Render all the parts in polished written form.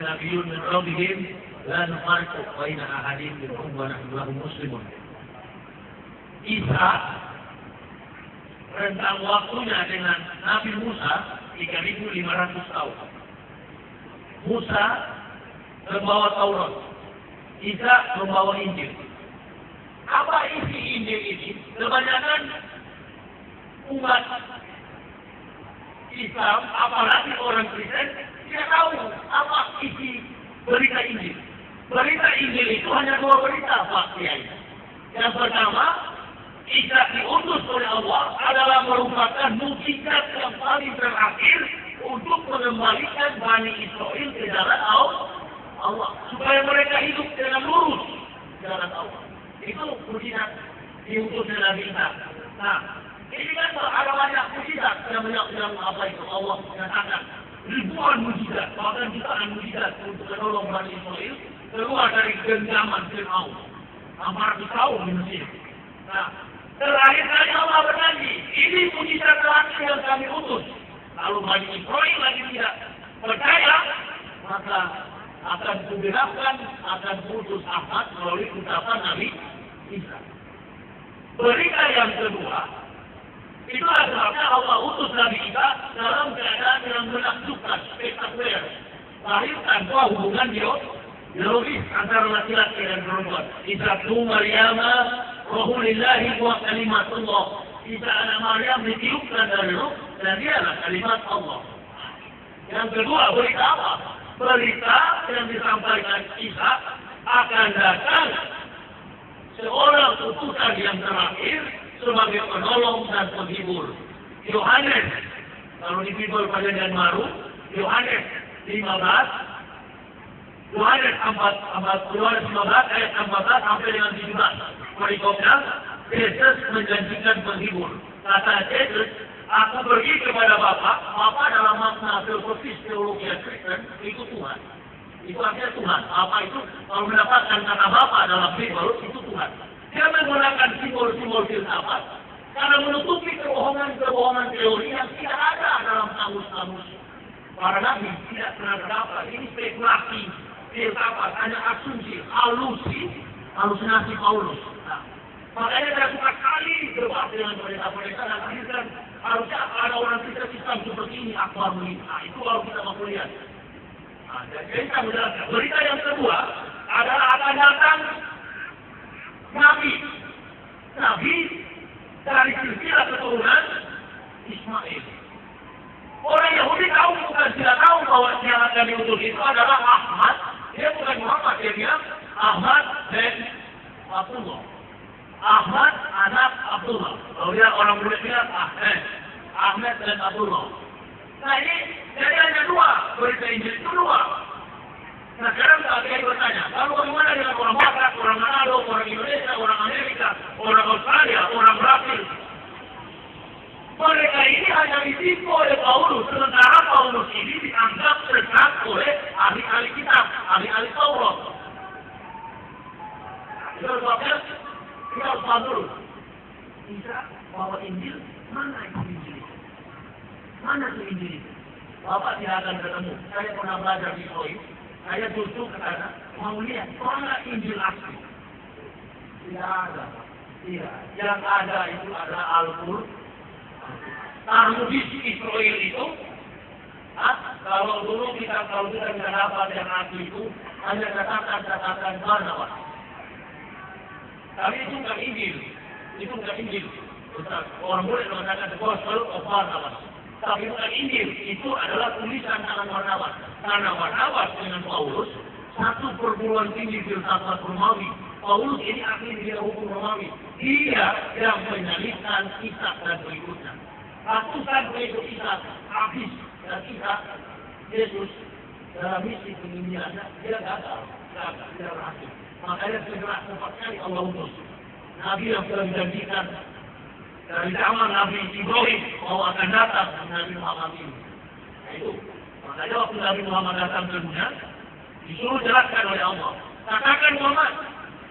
Nabiyyun min rabbihim la nufarriqu baina ahadin minhum wa nahnu lahu muslimun. Isa rentang waktunya dengan Nabi Musa 3.500 tahun. Musa membawa Taurat, Isa membawa Injil. Apa isi Injil ini? Kebanyakan umat Islam, apalagi orang Kristen, tidak tahu apa isi berita Injil. Berita Injil itu hanya dua berita, Pak Kiai. Yang pertama, Isa diutus oleh Allah adalah merupakan mukjizat yang paling terakhir untuk mengembalikan Bani Israel ke jalan Allah, supaya mereka hidup dengan lurus jalan Allah. Itu mukjizat diutusnya Nabi Isa. Nah, ini kan ada banyak mukjizat yang apa itu Allah nyatakan. Ribuan mukjizat, bahkan jutaan mukjizat untuk menolong Bani Israel keluar dari genggaman Fir'aun. 400 tahun di Mesir. Nah, terakhir kali Allah berjanji, ini mukjizat terakhir yang kami utus. Kalau Bani Israel lagi tidak percaya, maka akan kubenarkan, akan putus akad melalui ucapan Nabi Isa. Berita yang kedua, itulah sebabnya Allah utus Nabi Isa dalam keadaan yang menakjubkan, spektakuler. Lahirkan dua hubungan biologis antara laki-laki dan perempuan. Isa tu Maryam, Rahulillahi wa kalimatullah. Isa anak Maryam ditiupkan dari ruh dan dialah kalimat Allah. Yang kedua, berita apa? Berita yang disampaikan Isa akan datang seorang utusan yang terakhir sebagai penolong dan penghibur. Yohanes, kalau di Bible Perjanjian Baru, Yohanes 15 ayat 14 sampai dengan 17. Perikopnya, Yesus menjanjikan penghibur. Kata Yesus, aku pergi kepada Bapa. Bapa dalam makna filosofis teologi Kristen itu Tuhan. Itu artinya Tuhan. Apa itu? Kalau mendapatkan kata Bapa dalam Bible itu Tuhan. Dia menggunakan simbol-simbol filsafat karena menutupi kebohongan-kebohongan teori yang tidak ada dalam kamus-kamus para nabi, tidak pernah terdapat. Ini spekulasi filsafat, hanya asumsi, halusinasi Paulus. Nah, makanya saya suka sekali debat dengan pendeta-pendeta dan akhirnya harusnya ada orang Islam seperti ini akbar ini. Nah, itu baru kita mampu lihat. Nah, jadi saya menjelaskan. Berita yang kedua adalah akan datang Nabi dari silsilah keturunan Ismail. Orang Yahudi tahu, bukan tidak tahu bahwa yang akan diutus itu adalah Ahmad. Dia bukan Muhammad, dia bilang Ahmad dan Abdullah. Ahmad anak Abdullah. Kalau dia orang muda bilang Ahmad dan Abdullah. Nah ini jadi hanya dua berita Injil itu dua. Nah sekarang saya bertanya, lalu bagaimana dengan orang Batak, orang Manado, orang Indonesia, orang Amerika, orang Australia, orang Brazil? Mereka ini hanya ditipu oleh Paulus, sementara Paulus ini dianggap sesat oleh ahli-ahli kitab, ahli-ahli Taurat. Itu sebabnya kita harus paham dulu. Bisa bawa Injil, mana itu Injil? Mana itu Injil? Bapak tidak akan ketemu. Saya pernah belajar di Soi. Saya justru ke sana mau lihat mana Injil asli. Tidak ada. Tidak. Yang ada itu adalah Al-Qur'an. Tarmudis Israel itu, kalau dulu kita bisa dapat yang asli itu hanya catatan Barnabas. Tapi itu bukan Injil. Itu bukan Injil. Orang boleh mengatakan the Gospel of Barnabas. Tapi bukan Injil. Itu adalah tulisan tangan Barnabas. Karena Barnabas dengan Paulus satu perguruan tinggi filsafat Romawi. Paulus ini ahli di hukum Romawi. Dia yang menyalibkan Isa dan berikutnya. Ratusan pengikut Isa habis dan Isa Yesus dalam misi penginjilannya dia gagal, tidak berhasil. Makanya segera 4 kali Allah utus Nabi yang sudah dijanjikan dari zaman Nabi Ibrahim bahwa akan datang Nabi Muhammad ini. Nah, itu. Makanya waktu Nabi Muhammad datang ke dunia, disuruh jelaskan oleh Allah. Katakan Muhammad,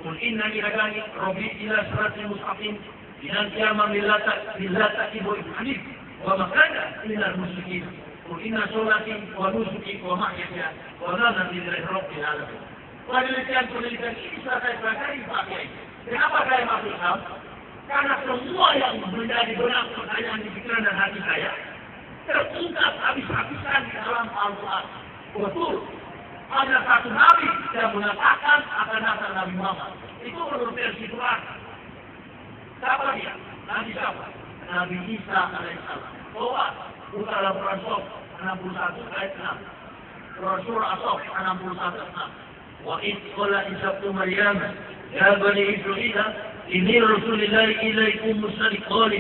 "Qul innani hadani rabbi ila siratal mustaqim, dinan qiyamah millata Ibrahim hanif, wa ma kana minal musyrikin, Qul inna sholati wa nusuki wa mahyaya wa mamati lillahi rabbil alamin. Penelitian-penelitian ini saya pelajari Pak Kiai. Kenapa saya masuk Islam? Karena semua yang menjadi benak pertanyaan di pikiran dan hati saya terungkap habis-habisan di dalam Al-Quran. Betul. Ada satu nabi yang mengatakan akan datang Nabi Muhammad. Itu menurut versi Quran. Siapa dia? Nabi siapa? Nabi Isa alaihissalam. Bahwa buka dalam Quran Sof 61 ayat 6. Quran Surah As-Sof 61 ayat 6. Wa idh qala Isa ibnu Maryam ya bani Israil inni rasulillahi ilaikum musaddiqan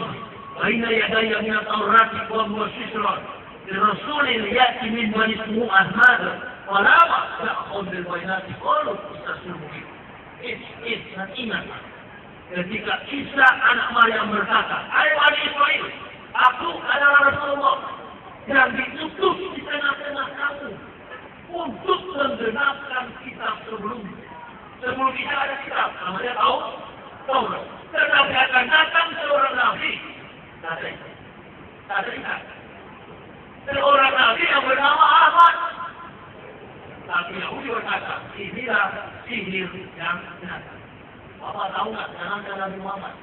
baina yadayya min at-taurati wa mubashiran bi rasulin ya'ti min bani ismuhu Ahmad wa la ya'khudh bil bayinati qalu istaslimu. Dan ingat ketika Isa anak Maryam berkata, "Hai bani Israil, aku adalah Rasulullah yang diutus di tengah-tengah kamu untuk menggenapkan kitab sebelumnya." Sebelum kita ada kitab, namanya Taurat. Tetapi akan datang seorang nabi. Tak ingat. Seorang nabi yang bernama Ahmad. Tapi Yahudi berkata, inilah sihir yang benar. Bapak tahu nggak, jangan Nabi Muhammad.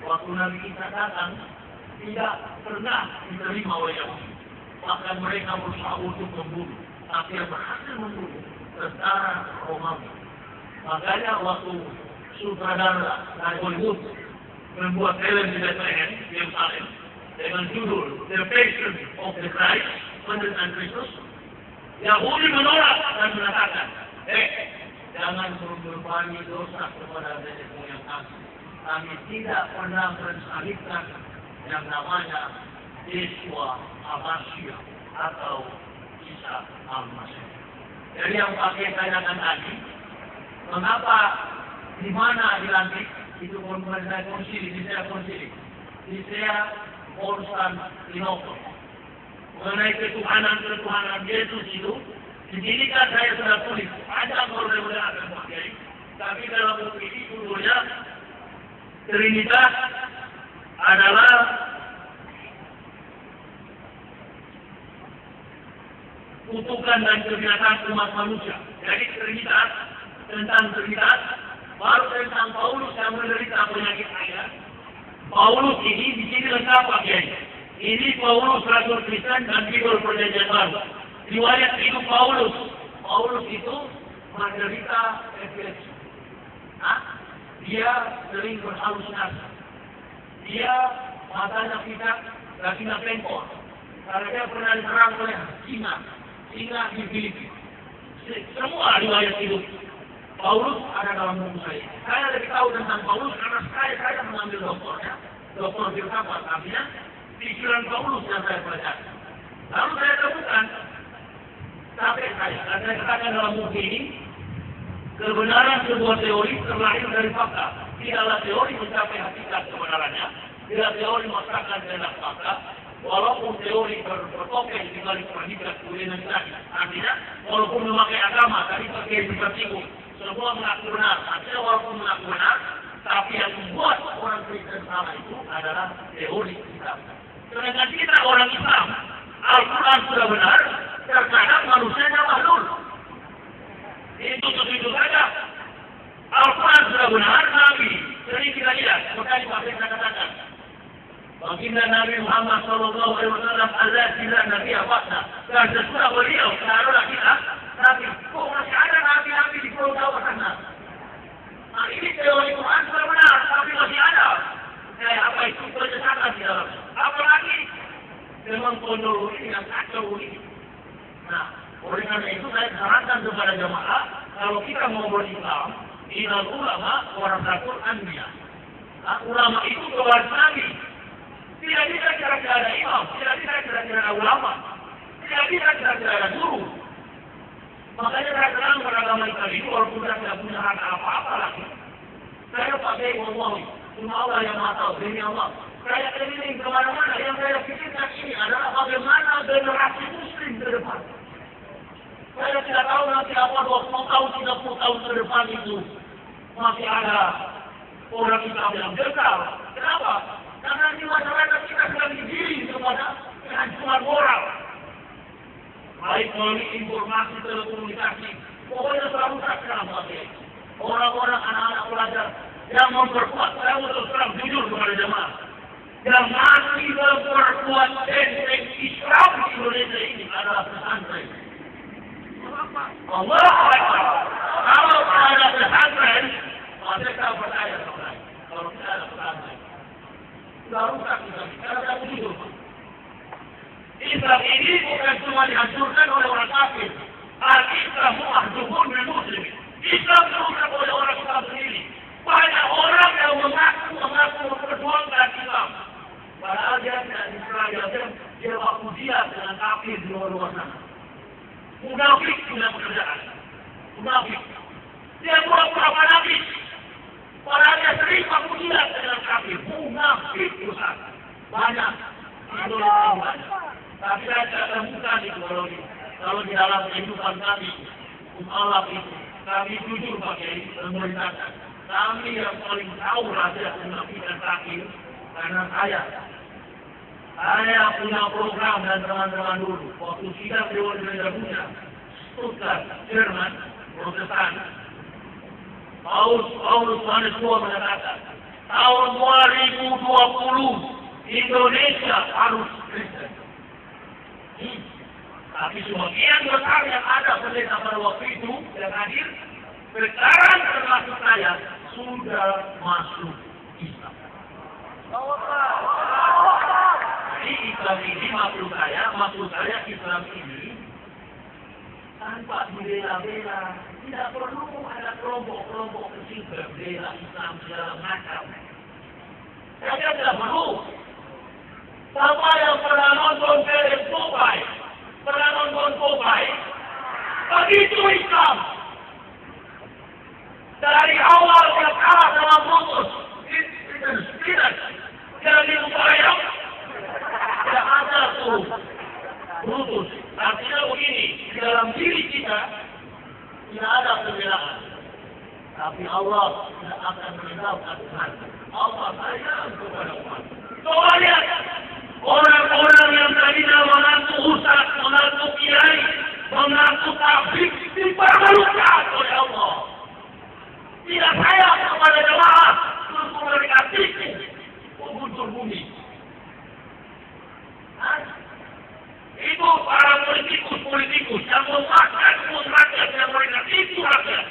Waktu Nabi Isa datang, tidak pernah diterima oleh Yahudi. Bahkan mereka berusaha untuk membunuh. Tapi yang berhasil membunuh tentara Romawi. Makanya waktu sutradara Hollywood membuat film di Bethlehem, Yerusalem, dengan judul The Passion of the Christ, Penderitaan Kristus, Yahudi menolak dan mengatakan, jangan berkorban dosa kepada nenek moyang kami. Kami tidak pernah mensalibkan yang namanya Yeshua Al-Masih atau Isa Al-Masih. Jadi yang pakai tanyakan tadi, mengapa di mana di langit itu mengenai konsili, di saya Konstantinopel. Mengenai ketuhanan Yesus itu, di sini kan saya sudah tulis, ada mudah-mudahan akan pakai. Tapi dalam buku ini judulnya Trinitas adalah kutukan dan kebinasaan umat manusia. Jadi Trinitas, tentang Trinitas, baru tentang Paulus yang menderita penyakit air. Paulus ini di sini lengkap pakai. Ini Paulus Rasul Kristen dan Bibel Perjanjian Baru. Riwayat hidup Paulus. Paulus itu menderita epilepsi. Dia sering berhalusinasi. Dia matanya pidak, kakinya bengkok. Karena dia pernah diserang oleh singa di Filipina. Semua riwayat hidup Paulus ada dalam buku saya. Saya lebih tahu tentang Paulus karena saya mengambil doktornya, doktor filsafat. Artinya pikiran Paulus yang saya pelajari. Lalu saya temukan, sampai saya katakan dalam buku ini, kebenaran sebuah teori terlahir dari fakta. Tidaklah teori mencapai hakikat kebenarannya, tidak teori memaksakan kehendak fakta, walaupun teori bertopeng di balik perhitungan kemudian tadi. Artinya, walaupun memakai agama, tadi pakai bersinggung, semua mengaku benar. Artinya walaupun mengaku benar, tapi yang membuat orang Kristen salah itu adalah teori Islam. Sedangkan kita orang Islam, Al-Quran sudah benar, terkadang manusianya makhluk. Itu saja. Al-Quran sudah benar, Nabi. Sering kita lihat, makanya pakai kata-kata. Baginda Nabi Muhammad Sallallahu Alaihi Wasallam Allah tidak Nabi apa? Dan sesudah beliau, taruhlah kita, Nabi. Kok masih ada Nabi-Nabi di Pulau Jawa sana? Nah ini teori Quran sudah benar, tapi masih ada. Apa itu penyesatan di dalam? Apalagi memang kronologi yang kacau ini. Nah, oleh karena itu saya sarankan kepada jemaah, kalau kita mau berislam, inal ulama warasatul anbiya. Nah, ulama itu kewaris Nabi. Tidak bisa kira-kira ada imam, tidak bisa kira-kira ada ulama, tidak bisa kira-kira ada guru. Makanya saya terang pada agama Islam ini, walaupun saya tidak punya hak apa-apa lagi, saya pakai wallahi, cuma Allah yang maha tahu, demi Allah. Saya keliling kemana-mana, yang saya pikirkan ini adalah bagaimana generasi muslim ke depan. Saya tidak tahu nanti apa 20 tahun, 30 tahun ke depan itu masih ada orang Islam yang gagal. Kenapa? Karena di masyarakat kita sedang digiring kepada kehancuran moral. baik melalui informasi telekomunikasi, pokoknya selalu sekarang pakai. Orang-orang anak-anak pelajar yang memperkuat, saya mau terus terang jujur kepada jemaah, yang masih memperkuat benteng Islam di Indonesia ini adalah pesantren. Allah Akbar. Kalau ada pesantren, maka kita percaya kepada. Kalau tidak ada pesantren, sudah rusak kita. Karena saya jujur. Islam ini bukan cuma dihancurkan oleh orang kafir. Al-Islam mu'ahduhun min muslim. Islam dirusak oleh orang Islam sendiri. Banyak orang yang mengaku memperjuangkan Islam. Padahal dia tidak Islam, dia baku dia dengan kafir di luar sana. Munafik punya pekerjaan. Munafik. Dia pura-pura fanatik. Padahal dia sering baku dia dengan kafir. Munafik Ustaz. Banyak. Indonesia banyak. Tapi saya tidak temukan itu kalau di dalam kehidupan kami, Allah itu, kami jujur pakai pemerintahan. Kami yang paling tahu rahasia penafikan kafir, karena saya punya program dan teman-teman dulu. Waktu sidang Dewan Gereja Stuttgart, Jerman, Protestan, Paulus Yohanes II mengatakan, tahun 2020 Indonesia harus Kristen. Tapi sebagian besar yang ada pendeta pada waktu itu yang hadir, sekarang termasuk saya sudah masuk Islam. Jadi Islam ini maksud saya Islam ini tanpa dibela-bela, tidak perlu ada kelompok-kelompok kecil berbela Islam segala macam. Saya tidak perlu. Siapa yang pernah nonton film Popeye, begitu Islam. Dari awal dia kalah sama Brutus. Tidak. Jadi upaya tidak ada tuh Brutus. Artinya begini, di dalam diri kita tidak ada pembelaan. Tapi Allah tidak akan meninggalkan Tuhan. Allah sayang kepada umat. Coba lihat. Orang-orang yang tadinya mengaku ustaz, mengaku kiai, mengaku tablik, dipermalukan oleh Allah. Tidak sayang kepada jemaah, terus komunikasi, menguncur bumi. Itu para politikus yang memakan rakyat yang mereka itu rakyat.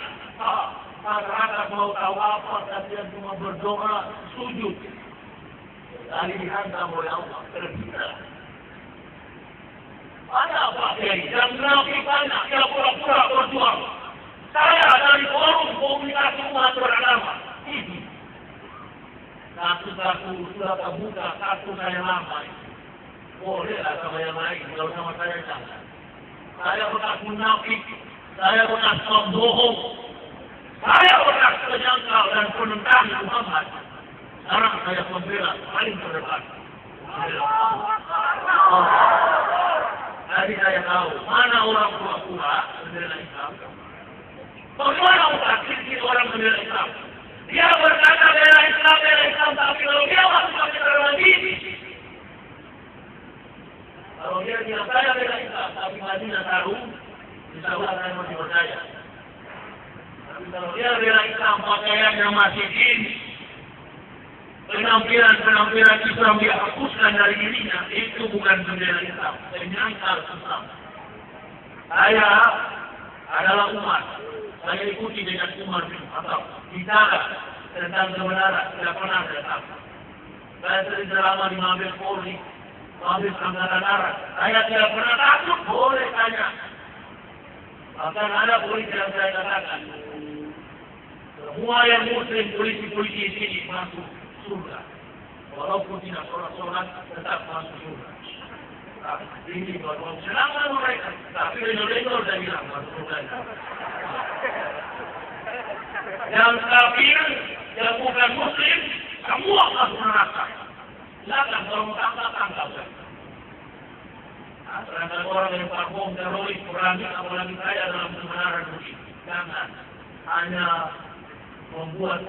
Masyarakat mau tahu apa, tapi yang cuma berdoa, sujud. Dari dihantam oleh Allah, terbina. Ada apa Kiai? Yang menafik banyak, yang pura-pura berjuang. Saya dari forum komunikasi umat beragama. Kartu sudah terbuka, kartu saya lama. Bolehlah sama yang lain, kalau sama saya jangan. Saya bekas munafik, saya bekas pembohong, saya bekas penyangkal dan penentang Muhammad. Sekarang saya membela paling terdepan. Jadi saya tahu mana orang tua membela Islam. Bagaimana orang membela Islam? Dia berkata bela Islam, tapi kalau dia masuk ke dalam diri. Kalau dia bilang saya bela Islam, tapi Madinah taruh, insya Allah saya masih percaya. Tapi kalau dia bela Islam, pakaiannya masih gini, penampilan Islam dia hapuskan dari dirinya, itu bukan bendera Islam, penyangkal Islam. Saya adalah umat, saya ikuti dengan Umar bin Khattab, bicara tentang kebenaran, tidak pernah saya tahu. Saya sering selama di Mabes Polri, Mabes Angkatan Darat, saya tidak pernah takut, boleh tanya. Bahkan ada polisi yang saya katakan, semua yang muslim, polisi-polisi di sini masuk surga. Walaupun tidak sholat tetap masuk surga. Ini baru senangkan mereka. Tapi lengol-lengol saya bilang masuk surga. Yang kafir, yang bukan muslim, semua masuk neraka. Silakan kalau mau tangkap. Sedangkan orang yang parfum, teroris, berani, apalagi saya dalam kebenaran begini. Jangan hanya membuat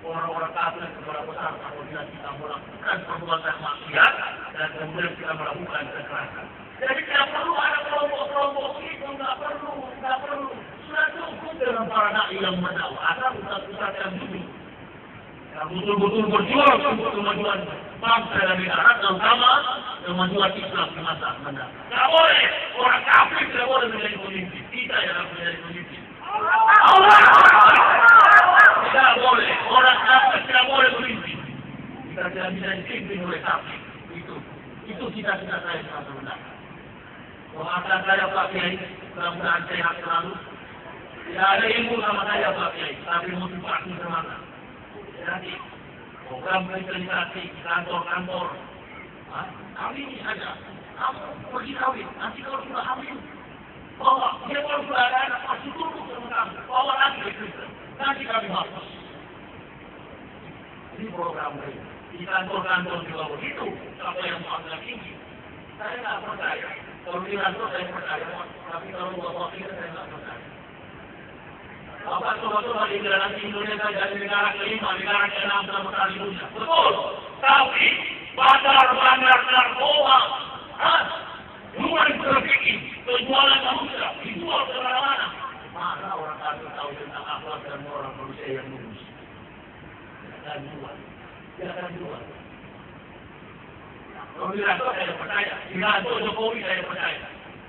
orang-orang kafir kepada besar apabila kita melakukan perbuatan maksiat dan kemudian kita melakukan kekerasan. Jadi tidak perlu ada kelompok-kelompok itu, nggak perlu. Sudah cukup dengan para dai yang mendakwah, asal ustaz-ustaz yang dulu. Yang betul-betul berjuang untuk kemajuan bangsa dan negara, terutama kemajuan Islam di masa mendatang. Tidak boleh orang kafir tidak boleh menjadi pemimpin. Kita yang harus menjadi pemimpin. Tidak boleh orang kafir tidak boleh pemimpin. Kita tidak bisa dipimpin oleh kafir. Itu cita-cita saya di masa mendatang. Doakan saya Pak Kiai, mudah-mudahan sehat selalu. Tidak ada ilmu sama saya Pak Kiai, tapi motivasi semangat. Jadi program revitalisasi kantor-kantor, kami ini saja. Kamu pergi kawin, nanti kalau sudah hamil, bawa. Dia kalau sudah ada anak, pasti tunduk sama kamu. Bawa lagi ke Kristen. Nanti kami hapus. Ini program ini. Di kantor-kantor juga begitu. Siapa yang mengambil tinggi. Saya tidak percaya. Kalau di kantor saya percaya. Tapi kalau buat wakil saya tidak percaya. Bapak coba-coba di dalam Indonesia jadi negara kelima, negara ke-6 dalam kali dunia. Betul. Tapi bandar-bandar narkoba, rumah trafficking, penjualan manusia, dijual ke mana-mana. Mana orang kafir tahu tentang akhlak dan moral manusia yang lurus? Dia akan jual. Kalau di kantor saya percaya, di kantor Jokowi saya percaya.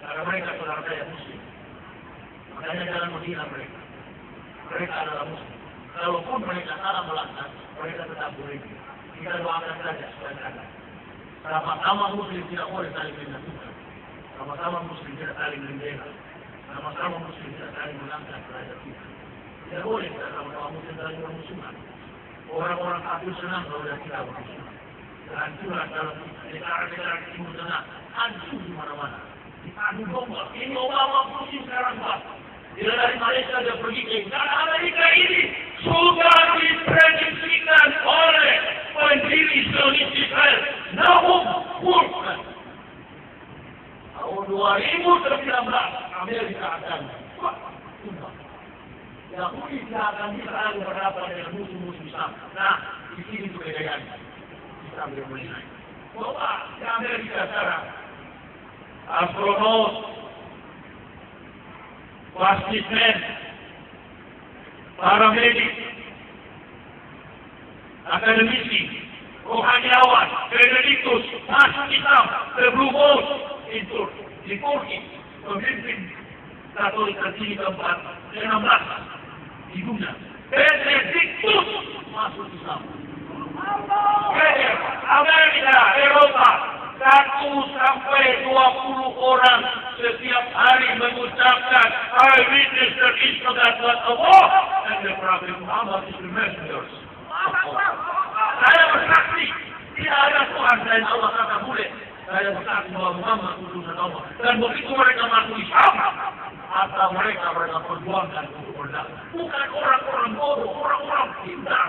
Karena mereka saudara saya muslim. Makanya jangan menghina mereka. Mereka adalah muslim. Kalaupun mereka salah melangkah, mereka tetap boleh. Kita doakan saja supaya ada. Sama-sama muslim tidak boleh saling menentukan. Sama-sama muslim tidak saling membela. Sama-sama muslim tidak saling melangkah terhadap kita. Tidak boleh kita sama-sama muslim saling bermusuhan. Orang-orang kafir senang kalau kita bermusuhan. Kehancuran dalam negara-negara Timur Tengah hancur di mana-mana. Diadu domba. Ini Obama pusing sekarang Pak. Bila dari Malaysia dia pergi ke negara Amerika ini sudah diprediksikan oleh pendiri Zionis Israel Nahum Burhan. Tahun 2019 Amerika akan tumbang. Yahudi tidak akan bisa lagi berhadapan dengan musuh-musuh Islam. Nah, di sini perbedaannya. Islam yang mulai. Coba di Amerika sekarang astronot, wasitmen, para medik, akademisi, rohaniawan, Benediktus, masuk Islam, terberubus itu di Turki, pemimpin Katolik tertinggi keempat, 16 di dunia. Benediktus masuk Islam. Amerika, Eropa, 1 sampai 20 orang setiap hari mengucapkan I witness that Islam that was Allah and the Prophet Muhammad is the messenger. Saya bersaksi tidak ada Tuhan selain Allah kata boleh. Saya bersaksi bahwa Muhammad utusan Allah. Dan begitu mereka masuk Islam, atau mereka perjuangkan untuk berdakwah. Bukan orang-orang bodoh, orang-orang pintar.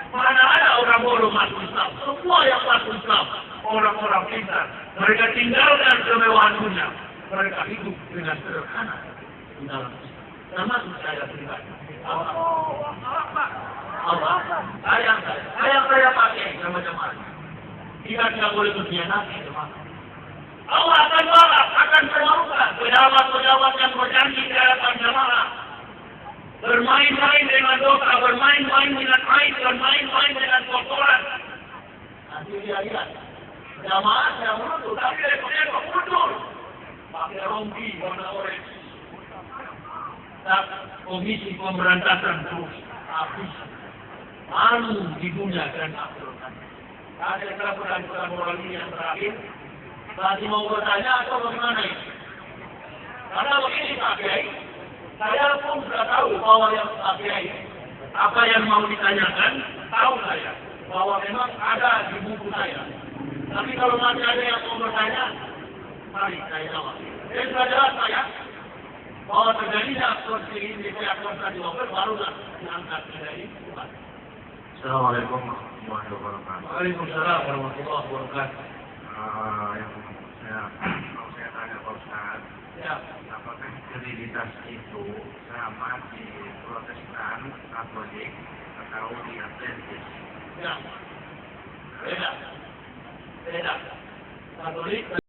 Mana ada orang bodoh masuk Islam? Semua yang masuk Islam orang-orang pintar. Mereka tinggalkan kemewahan dunia. Mereka hidup dengan sederhana di dalam Islam. Termasuk saya pribadi. Allah. Sayang saya pakai sama jemaah. Kita tidak boleh berkhianat jemaah. Allah akan balas, akan permalukan pejabat-pejabat yang berjanji di hadapan jemaah. Bermain-main dengan dosa, bermain-main dengan aib, bermain-main dengan kotoran. Nanti dia lihat. Jamaah yang menuntut, tapi dari penegak mundur. Pakai rompi warna orange. Tak komisi pemberantasan terus habis. Malu di dunia dan akhirat. Ada peraturan moral ini yang terakhir. Masih mau bertanya atau bagaimana ini? Karena begini Pak Kiai, saya pun sudah tahu bahwa yang Pak Kiai, apa yang mau ditanyakan, tahu saya. Bahwa memang ada di buku saya. Tapi kalau masih ada yang mau bertanya, mari saya jawab. Jadi sudah jelas saya, bahwa terjadinya seperti ini, saya akan diwakil, barulah diangkat dari Tuhan. Assalamualaikum warahmatullahi wabarakatuh. Waalaikumsalam warahmatullahi wabarakatuh. Yang saya tanya Pak Ustaz, Ya. apakah jadi identitas itu sama di Protestan, Katolik, atau di Adventis? Ya, beda. Beda. Katolik